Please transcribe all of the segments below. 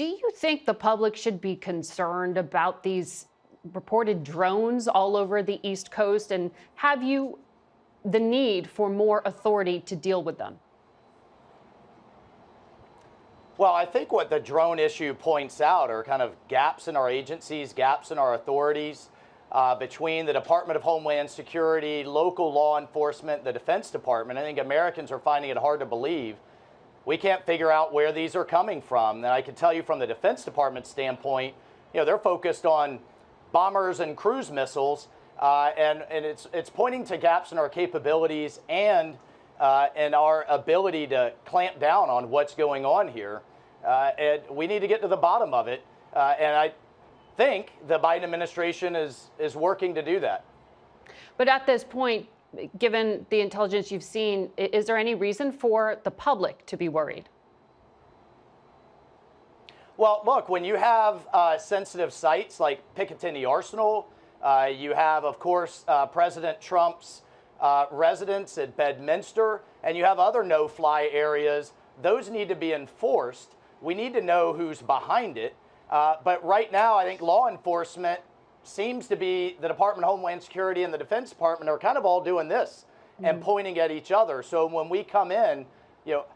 Do you think the public should be concerned about these reported drones all over the East Coast? And have you the need for more authority to deal with them? Well, I think what the drone issue points out are kind of gaps in our agencies, gaps in our authorities between the Department of Homeland Security, local law enforcement, the Defense Department. I think Americans are finding it hard to believe. We can't figure out where these are coming from. And I can tell you from the Defense Department standpoint, they're focused on bombers and cruise missiles, and it's pointing to gaps in our capabilities and our ability to clamp down on what's going on here. And we need to get to the bottom of it. And I think the Biden administration is working to do that. But at this point, given the intelligence you've seen, is there any reason for the public to be worried? Well, look, when you have sensitive sites like Picatinny Arsenal, you have, of course, President Trump's residence at Bedminster, and you have other no-fly areas. Those need to be enforced. We need to know who's behind it. But right now, I think law enforcement seems to be the Department of Homeland Security and the Defense Department are kind of all doing this and pointing at each other. So when we come in,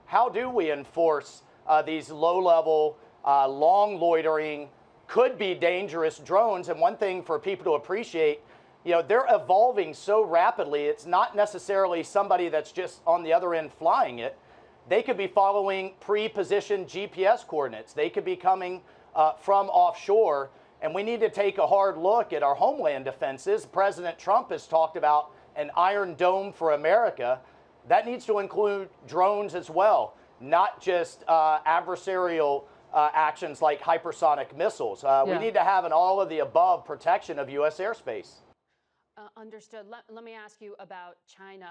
how do we enforce these low-level, long loitering, could be dangerous drones? And one thing for people to appreciate, they're evolving so rapidly. It's not necessarily somebody that's just on the other end flying it. They could be following pre-positioned GPS coordinates. They could be coming from offshore. And we need to take a hard look at our homeland defenses. President Trump has talked about an Iron Dome for America. That needs to include drones as well, not just adversarial actions like hypersonic missiles. We need to have an all of the above protection of U.S. airspace. Understood. Let me ask you about China.